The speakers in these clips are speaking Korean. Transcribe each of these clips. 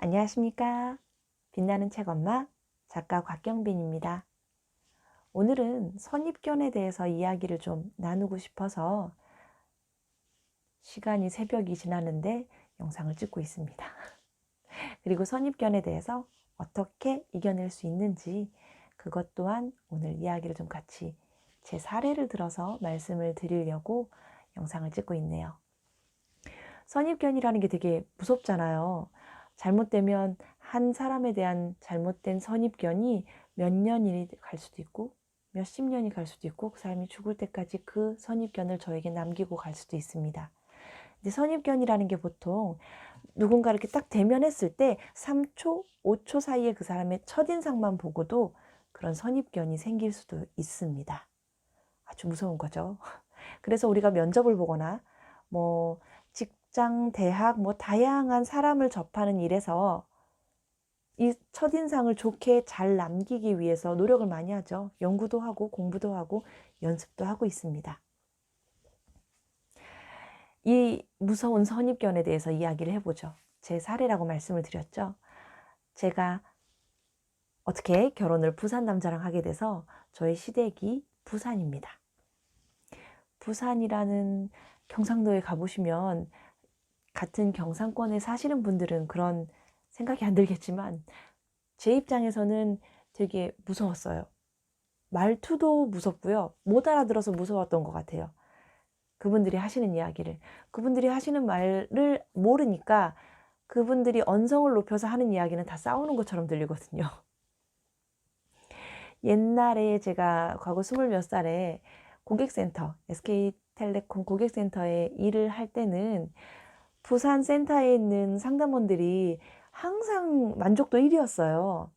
안녕하십니까. 빛나는 책엄마 작가 곽경빈입니다. 오늘은 선입견에 대해서 이야기를 좀 나누고 싶어서 시간이 새벽이 지났는데 영상을 찍고 있습니다. 그리고 선입견에 대해서 어떻게 이겨낼 수 있는지 그것 또한 오늘 이야기를 좀 같이 제 사례를 들어서 말씀을 드리려고 영상을 찍고 있네요. 선입견이라는 게 되게 무섭잖아요. 잘못되면 한 사람에 대한 잘못된 선입견이 몇 년이 갈 수도 있고 몇십 년이 갈 수도 있고 그 사람이 죽을 때까지 그 선입견을 저에게 남기고 갈 수도 있습니다. 근데 선입견이라는 게 보통 누군가 이렇게 딱 대면했을 때 3초, 5초 사이에 그 사람의 첫인상만 보고도 그런 선입견이 생길 수도 있습니다. 아주 무서운 거죠. 그래서 우리가 면접을 보거나 뭐 직장, 대학, 다양한 사람을 접하는 일에서 이 첫인상을 좋게 잘 남기기 위해서 노력을 많이 하죠. 연구도 하고 공부도 하고 연습도 하고 있습니다. 이 무서운 선입견에 대해서 이야기를 해보죠. 제 사례라고 말씀을 드렸죠. 제가 어떻게 결혼을 부산 남자랑 하게 돼서 저의 시댁이 부산입니다. 부산이라는 경상도에 가보시면 같은 경상권에 사시는 분들은 그런 생각이 안 들겠지만 제 입장에서는 되게 무서웠어요. 말투도 무섭고요. 못 알아들어서 무서웠던 것 같아요. 그분들이 하시는 이야기를. 그분들이 하시는 말을 모르니까 그분들이 언성을 높여서 하는 이야기는 다 싸우는 것처럼 들리거든요. 옛날에 제가 과거 20몇 살에 고객센터, SK텔레콤 고객센터에 일을 할 때는 부산 센터에 있는 상담원들이 항상 만족도 1위였어요.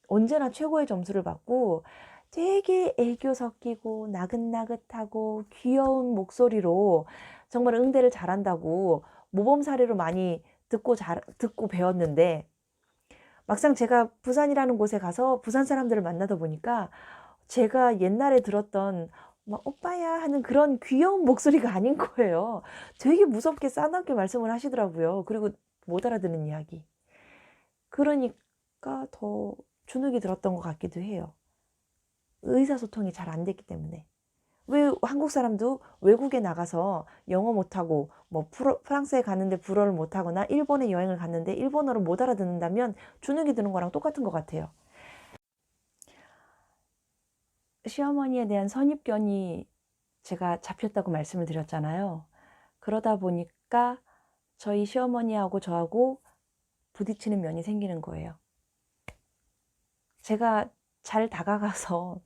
언제나 최고의 점수를 받고 되게 애교 섞이고 나긋나긋하고 귀여운 목소리로 정말 응대를 잘한다고 모범 사례로 많이 듣고 배웠는데 막상 제가 부산이라는 곳에 가서 부산 사람들을 만나다 보니까 제가 옛날에 들었던 막 오빠야 하는 그런 귀여운 목소리가 아닌 거예요. 되게 무섭게 싸납게 말씀을 하시더라고요. 그리고 못 알아듣는 이야기. 그러니까 더 주눅이 들었던 것 같기도 해요. 의사소통이 잘 안 됐기 때문에. 왜 한국 사람도 외국에 나가서 영어 못하고 프랑스에 갔는데 불어를 못하거나 일본에 여행을 갔는데 일본어를 못 알아듣는다면 주눅이 드는 거랑 똑같은 것 같아요. 시어머니에 대한 선입견이 제가 잡혔다고 말씀을 드렸잖아요. 그러다 보니까 저희 시어머니하고 저하고 부딪히는 면이 생기는 거예요. 제가 잘 다가가서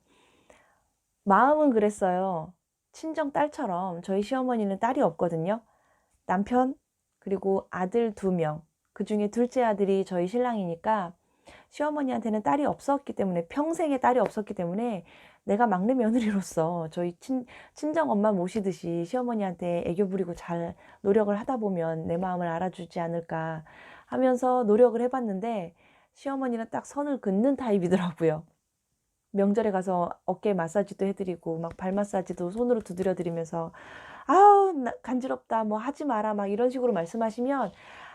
마음은 그랬어요. 친정 딸처럼. 저희 시어머니는 딸이 없거든요. 남편 그리고 아들 2명. 그중에 둘째 아들이 저희 신랑이니까 시어머니한테는 딸이 없었기 때문에 평생에 딸이 없었기 때문에 내가 막내 며느리로서 저희 친정 엄마 모시듯이 시어머니한테 애교 부리고 잘 노력을 하다 보면 내 마음을 알아주지 않을까 하면서 노력을 해봤는데 시어머니는 딱 선을 긋는 타입이더라고요. 명절에 가서 어깨 마사지도 해드리고 막 발 마사지도 손으로 두드려 드리면서 아우 간지럽다 하지 마라 막 이런 식으로 말씀하시면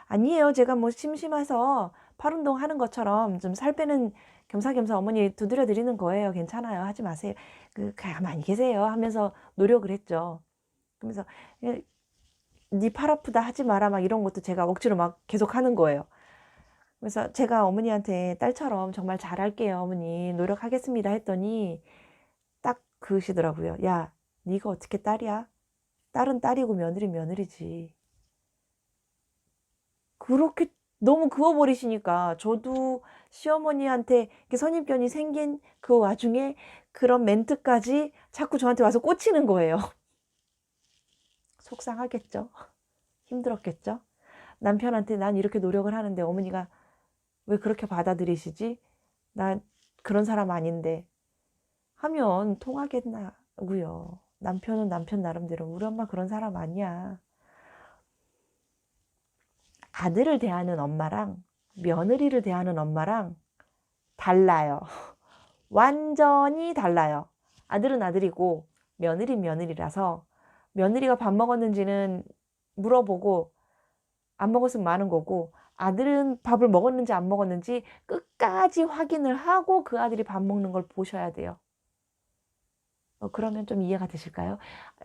아니에요, 제가 심심해서 팔 운동하는 것처럼 좀 살 빼는 겸사겸사 어머니 두드려 드리는 거예요. 괜찮아요, 하지 마세요. 가만히 계세요 하면서 노력을 했죠. 그러면서 네 팔 아프다 하지 마라 막 이런 것도 제가 억지로 막 계속 하는 거예요. 그래서 제가 어머니한테 딸처럼 정말 잘할게요 어머니 노력하겠습니다 했더니 딱 그러시더라고요. 야, 네가 어떻게 딸이야? 딸은 딸이고 며느리는 며느리지. 그렇게 너무 그어버리시니까 저도 시어머니한테 이렇게 선입견이 생긴 그 와중에 그런 멘트까지 자꾸 저한테 와서 꽂히는 거예요. 속상하겠죠? 힘들었겠죠? 남편한테 난 이렇게 노력을 하는데 어머니가 왜 그렇게 받아들이시지? 난 그런 사람 아닌데 하면 통하겠나고요. 남편은 남편 나름대로 우리 엄마 그런 사람 아니야. 아들을 대하는 엄마랑 며느리를 대하는 엄마랑 달라요. 완전히 달라요. 아들은 아들이고 며느리는 며느리라서 며느리가 밥 먹었는지는 물어보고 안 먹었으면 많은 거고 아들은 밥을 먹었는지 안 먹었는지 끝까지 확인을 하고 그 아들이 밥 먹는 걸 보셔야 돼요. 그러면 좀 이해가 되실까요?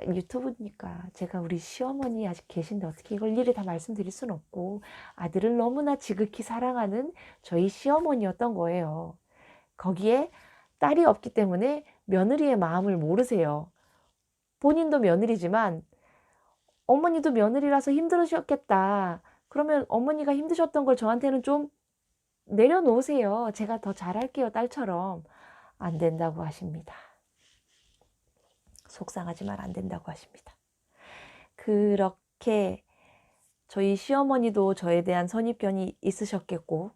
유튜브니까 제가 우리 시어머니 아직 계신데 어떻게 이걸 일일이 다 말씀드릴 수는 없고, 아들을 너무나 지극히 사랑하는 저희 시어머니였던 거예요. 거기에 딸이 없기 때문에 며느리의 마음을 모르세요. 본인도 며느리지만 어머니도 며느리라서 힘들으셨겠다. 그러면 어머니가 힘드셨던 걸 저한테는 좀 내려놓으세요. 제가 더 잘할게요, 딸처럼. 안 된다고 하십니다. 속상하지만 안 된다고 하십니다. 그렇게 저희 시어머니도 저에 대한 선입견이 있으셨겠고,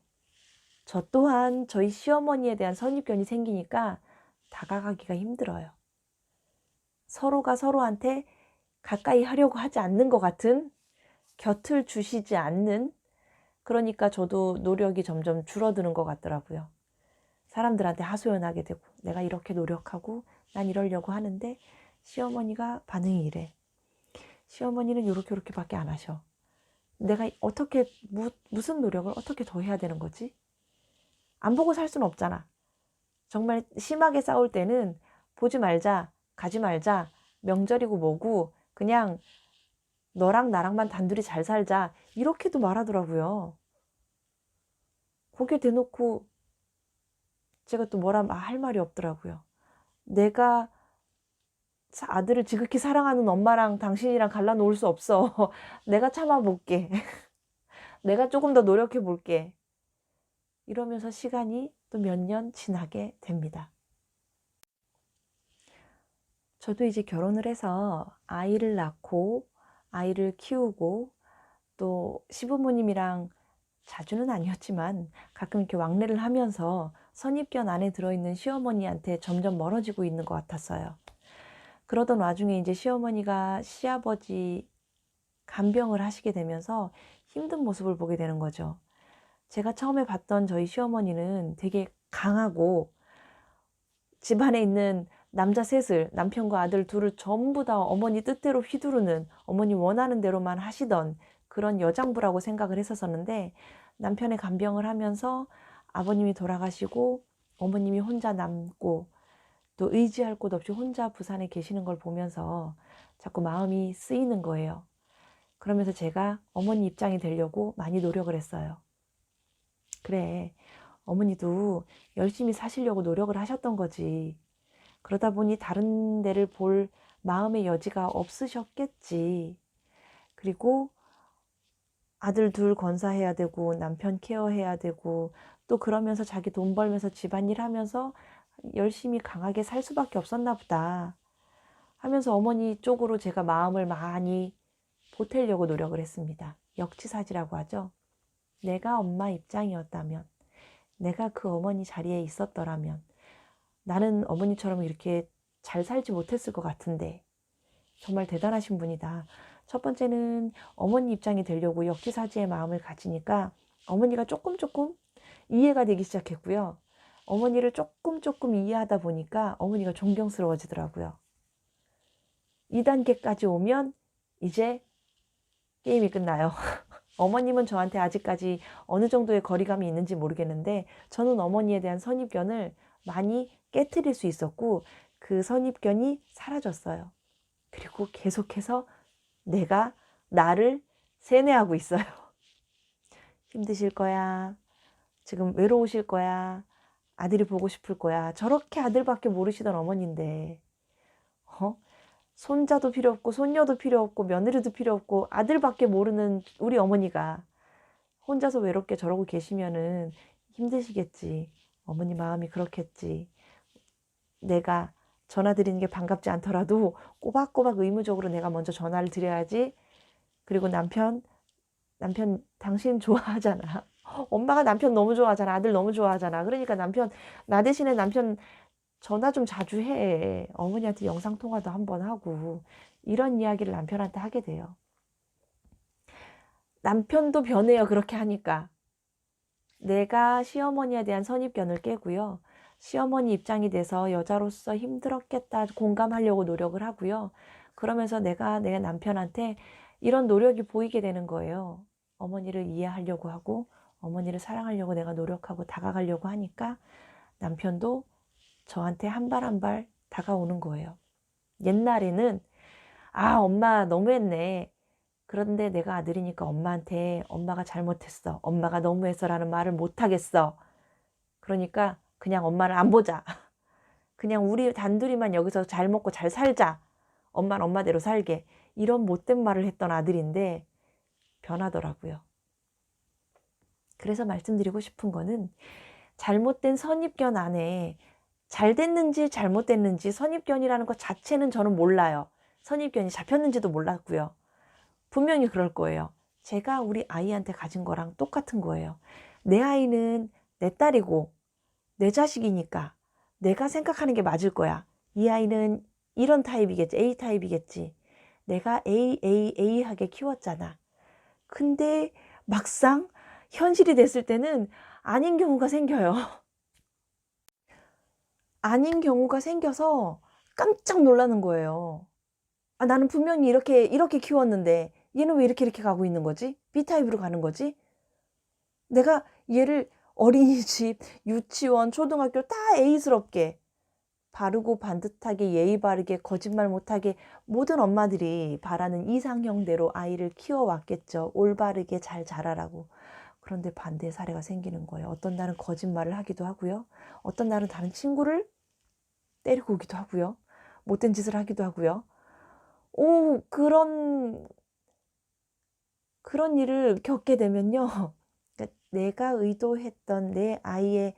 저 또한 저희 시어머니에 대한 선입견이 생기니까 다가가기가 힘들어요. 서로가 서로한테 가까이 하려고 하지 않는 것 같은, 곁을 주시지 않는, 그러니까 저도 노력이 점점 줄어드는 것 같더라고요. 사람들한테 하소연하게 되고, 내가 이렇게 노력하고 난 이러려고 하는데 시어머니가 반응이 이래. 시어머니는 요렇게 밖에 안 하셔. 내가 어떻게 무슨 노력을 어떻게 더 해야 되는 거지? 안 보고 살 수는 없잖아. 정말 심하게 싸울 때는 보지 말자, 가지 말자, 명절이고 뭐고 그냥 너랑 나랑만 단둘이 잘 살자, 이렇게도 말하더라고요. 거기에 대놓고 제가 또 뭐라 할 말이 없더라고요. 내가 아들을 지극히 사랑하는 엄마랑 당신이랑 갈라놓을 수 없어. 내가 참아볼게. 내가 조금 더 노력해 볼게. 이러면서 시간이 또 몇 년 지나게 됩니다. 저도 이제 결혼을 해서 아이를 낳고 아이를 키우고 또 시부모님이랑 자주는 아니었지만 가끔 이렇게 왕래를 하면서 선입견 안에 들어있는 시어머니한테 점점 멀어지고 있는 것 같았어요. 그러던 와중에 이제 시어머니가 시아버지 간병을 하시게 되면서 힘든 모습을 보게 되는 거죠. 제가 처음에 봤던 저희 시어머니는 되게 강하고 집안에 있는 남자 셋을, 남편과 아들 둘을 전부 다 어머니 뜻대로 휘두르는, 어머니 원하는 대로만 하시던 그런 여장부라고 생각을 했었는데, 남편의 간병을 하면서 아버님이 돌아가시고 어머님이 혼자 남고 또 의지할 곳 없이 혼자 부산에 계시는 걸 보면서 자꾸 마음이 쓰이는 거예요. 그러면서 제가 어머니 입장이 되려고 많이 노력을 했어요. 그래, 어머니도 열심히 사시려고 노력을 하셨던 거지. 그러다 보니 다른 데를 볼 마음의 여지가 없으셨겠지. 그리고 아들 둘 건사해야 되고 남편 케어해야 되고 또 그러면서 자기 돈 벌면서 집안일 하면서 열심히 강하게 살 수밖에 없었나 보다 하면서 어머니 쪽으로 제가 마음을 많이 보태려고 노력을 했습니다. 역지사지라고 하죠. 내가 엄마 입장이었다면, 내가 그 어머니 자리에 있었더라면 나는 어머니처럼 이렇게 잘 살지 못했을 것 같은데. 정말 대단하신 분이다. 첫 번째는 어머니 입장이 되려고 역지사지의 마음을 가지니까 어머니가 조금 이해가 되기 시작했고요. 어머니를 조금 이해하다 보니까 어머니가 존경스러워지더라고요. 2단계까지 오면 이제 게임이 끝나요. 어머님은 저한테 아직까지 어느 정도의 거리감이 있는지 모르겠는데 저는 어머니에 대한 선입견을 많이 깨트릴 수 있었고 그 선입견이 사라졌어요. 그리고 계속해서 내가 나를 세뇌하고 있어요. 힘드실 거야. 지금 외로우실 거야. 아들이 보고 싶을 거야. 저렇게 아들밖에 모르시던 어머니인데 손자도 필요 없고 손녀도 필요 없고 며느리도 필요 없고 아들밖에 모르는 우리 어머니가 혼자서 외롭게 저러고 계시면은 힘드시겠지. 어머니 마음이 그렇겠지. 내가 전화 드리는 게 반갑지 않더라도 꼬박꼬박 의무적으로 내가 먼저 전화를 드려야지. 그리고 남편 당신 좋아하잖아. 엄마가 남편 너무 좋아하잖아. 아들 너무 좋아하잖아. 그러니까 나 대신에 남편 전화 좀 자주 해. 어머니한테 영상통화도 한번 하고. 이런 이야기를 남편한테 하게 돼요. 남편도 변해요. 그렇게 하니까. 내가 시어머니에 대한 선입견을 깨고요. 시어머니 입장이 돼서 여자로서 힘들었겠다 공감하려고 노력을 하고요. 그러면서 내가 내 남편한테 이런 노력이 보이게 되는 거예요. 어머니를 이해하려고 하고 어머니를 사랑하려고 내가 노력하고 다가가려고 하니까 남편도 저한테 한 발 한 발 다가오는 거예요. 옛날에는 아, 엄마 너무했네. 그런데 내가 아들이니까 엄마한테 엄마가 잘못했어. 엄마가 너무해서라는 말을 못하겠어. 그러니까 그냥 엄마를 안 보자. 그냥 우리 단둘이만 여기서 잘 먹고 잘 살자. 엄마는 엄마대로 살게. 이런 못된 말을 했던 아들인데 변하더라고요. 그래서 말씀드리고 싶은 거는 잘못된 선입견 안에 잘 됐는지 잘못됐는지 선입견이라는 것 자체는 저는 몰라요. 선입견이 잡혔는지도 몰랐고요. 분명히 그럴 거예요. 제가 우리 아이한테 가진 거랑 똑같은 거예요. 내 아이는 내 딸이고 내 자식이니까 내가 생각하는 게 맞을 거야. 이 아이는 이런 타입이겠지. A 타입이겠지. 내가 A하게 키웠잖아. 근데 막상 현실이 됐을 때는 아닌 경우가 생겨요. 아닌 경우가 생겨서 깜짝 놀라는 거예요. 아, 나는 분명히 이렇게 키웠는데 얘는 왜 이렇게 가고 있는 거지? B타입으로 가는 거지? 내가 얘를 어린이집, 유치원, 초등학교 다 A스럽게 바르고 반듯하게 예의 바르게 거짓말 못하게 모든 엄마들이 바라는 이상형대로 아이를 키워왔겠죠. 올바르게 잘 자라라고. 그런데 반대의 사례가 생기는 거예요. 어떤 날은 거짓말을 하기도 하고요. 어떤 날은 다른 친구를 때리고 오기도 하고요. 못된 짓을 하기도 하고요. 오, 그런 일을 겪게 되면요. 그러니까 내가 의도했던 내 아이의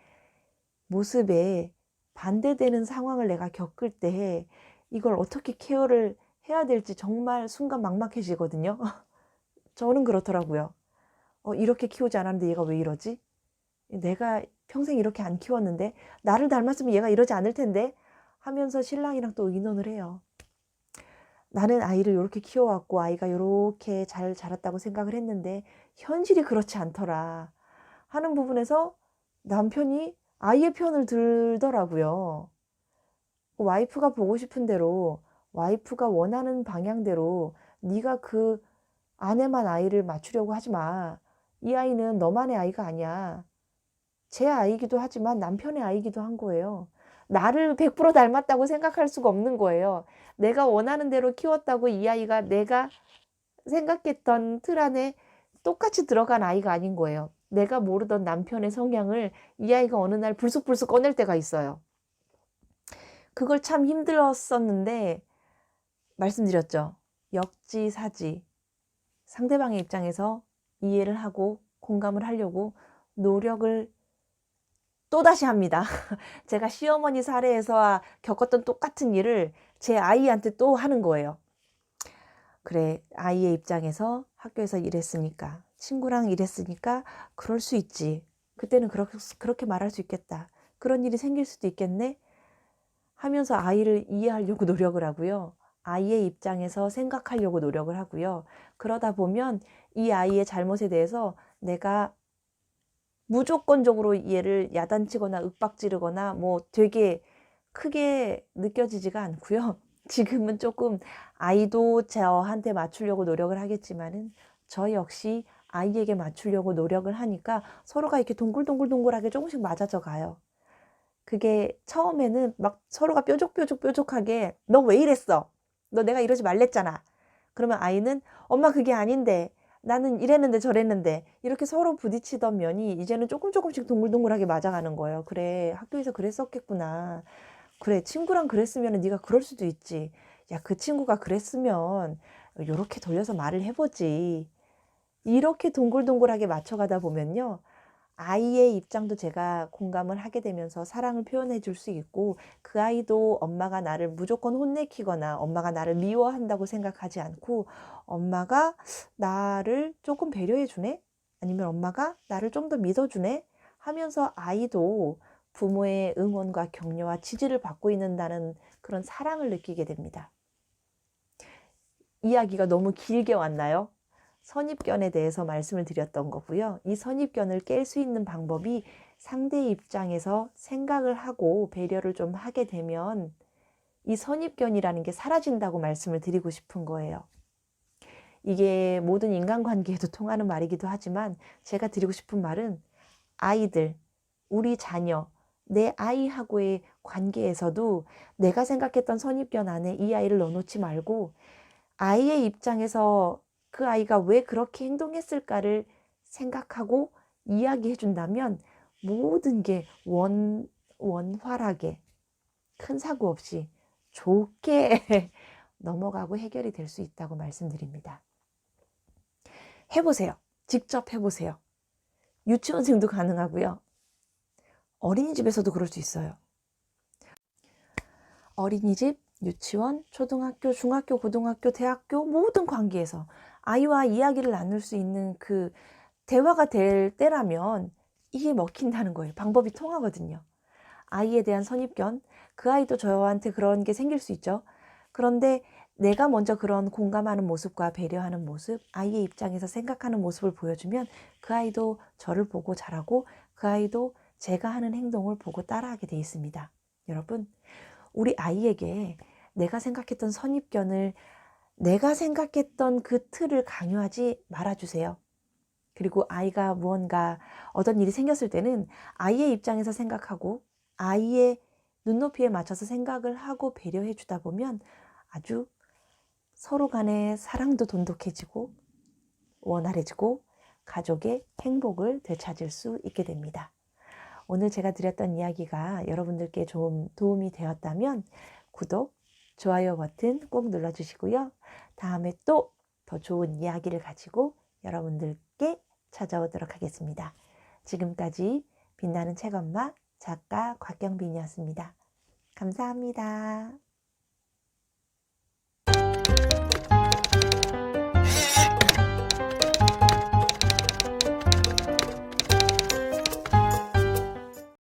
모습에 반대되는 상황을 내가 겪을 때 이걸 어떻게 케어를 해야 될지 정말 순간 막막해지거든요. 저는 그렇더라고요. 이렇게 키우지 않았는데 얘가 왜 이러지? 내가 평생 이렇게 안 키웠는데 나를 닮았으면 얘가 이러지 않을 텐데 하면서 신랑이랑 또 의논을 해요. 나는 아이를 이렇게 키워왔고 아이가 이렇게 잘 자랐다고 생각을 했는데 현실이 그렇지 않더라 하는 부분에서 남편이 아이의 편을 들더라고요. 와이프가 보고 싶은 대로 와이프가 원하는 방향대로 네가 그 아내만 아이를 맞추려고 하지 마. 이 아이는 너만의 아이가 아니야. 제 아이기도 하지만 남편의 아이기도 한 거예요. 나를 100% 닮았다고 생각할 수가 없는 거예요. 내가 원하는 대로 키웠다고 이 아이가 내가 생각했던 틀 안에 똑같이 들어간 아이가 아닌 거예요. 내가 모르던 남편의 성향을 이 아이가 어느 날 불쑥불쑥 꺼낼 때가 있어요. 그걸 참 힘들었었는데 말씀드렸죠. 역지사지. 상대방의 입장에서 이해를 하고 공감을 하려고 노력을 또다시 합니다. 제가 시어머니 사례에서 겪었던 똑같은 일을 제 아이한테 또 하는 거예요. 그래, 아이의 입장에서 학교에서 일했으니까, 친구랑 일했으니까 그럴 수 있지. 그때는 그렇게 말할 수 있겠다. 그런 일이 생길 수도 있겠네? 하면서 아이를 이해하려고 노력을 하고요. 아이의 입장에서 생각하려고 노력을 하고요. 그러다 보면 이 아이의 잘못에 대해서 내가 무조건적으로 얘를 야단치거나 윽박지르거나 뭐 되게 크게 느껴지지가 않고요. 지금은 조금 아이도 저한테 맞추려고 노력을 하겠지만은 저 역시 아이에게 맞추려고 노력을 하니까 서로가 이렇게 동글동글동글하게 조금씩 맞아져 가요. 그게 처음에는 막 서로가 뾰족하게 너 왜 이랬어? 너 내가 이러지 말랬잖아. 그러면 아이는 엄마 그게 아닌데 나는 이랬는데 저랬는데 이렇게 서로 부딪히던 면이 이제는 조금씩 동글동글하게 맞아가는 거예요. 그래, 학교에서 그랬었겠구나. 그래, 친구랑 그랬으면 네가 그럴 수도 있지. 야, 그 친구가 그랬으면 요렇게 돌려서 말을 해보지. 이렇게 동글동글하게 맞춰가다 보면요. 아이의 입장도 제가 공감을 하게 되면서 사랑을 표현해 줄 수 있고 그 아이도 엄마가 나를 무조건 혼내키거나 엄마가 나를 미워한다고 생각하지 않고 엄마가 나를 조금 배려해 주네? 아니면 엄마가 나를 좀 더 믿어주네? 하면서 아이도 부모의 응원과 격려와 지지를 받고 있는다는 그런 사랑을 느끼게 됩니다. 이야기가 너무 길게 왔나요? 선입견에 대해서 말씀을 드렸던 거고요. 이 선입견을 깰 수 있는 방법이 상대의 입장에서 생각을 하고 배려를 좀 하게 되면 이 선입견이라는 게 사라진다고 말씀을 드리고 싶은 거예요. 이게 모든 인간관계에도 통하는 말이기도 하지만 제가 드리고 싶은 말은 아이들, 우리 자녀, 내 아이하고의 관계에서도 내가 생각했던 선입견 안에 이 아이를 넣어놓지 말고 아이의 입장에서 그 아이가 왜 그렇게 행동했을까를 생각하고 이야기해 준다면 모든 게 원활하게 큰 사고 없이 좋게 넘어가고 해결이 될 수 있다고 말씀드립니다. 해보세요. 직접 해보세요. 유치원생도 가능하고요. 어린이집에서도 그럴 수 있어요. 어린이집, 유치원, 초등학교, 중학교, 고등학교, 대학교 모든 관계에서 아이와 이야기를 나눌 수 있는 그 대화가 될 때라면 이게 먹힌다는 거예요. 방법이 통하거든요. 아이에 대한 선입견, 그 아이도 저한테 그런 게 생길 수 있죠. 그런데 내가 먼저 그런 공감하는 모습과 배려하는 모습, 아이의 입장에서 생각하는 모습을 보여주면 그 아이도 저를 보고 자라고 그 아이도 제가 하는 행동을 보고 따라하게 돼 있습니다. 여러분, 우리 아이에게 내가 생각했던 선입견을 내가 생각했던 그 틀을 강요하지 말아주세요. 그리고 아이가 무언가 어떤 일이 생겼을 때는 아이의 입장에서 생각하고 아이의 눈높이에 맞춰서 생각을 하고 배려해 주다 보면 아주 서로 간의 사랑도 돈독해지고 원활해지고 가족의 행복을 되찾을 수 있게 됩니다. 오늘 제가 드렸던 이야기가 여러분들께 좀 도움이 되었다면 구독, 좋아요 버튼 꼭 눌러주시고요. 다음에 또 더 좋은 이야기를 가지고 여러분들께 찾아오도록 하겠습니다. 지금까지 빛나는 책엄마 작가 곽경빈이었습니다. 감사합니다.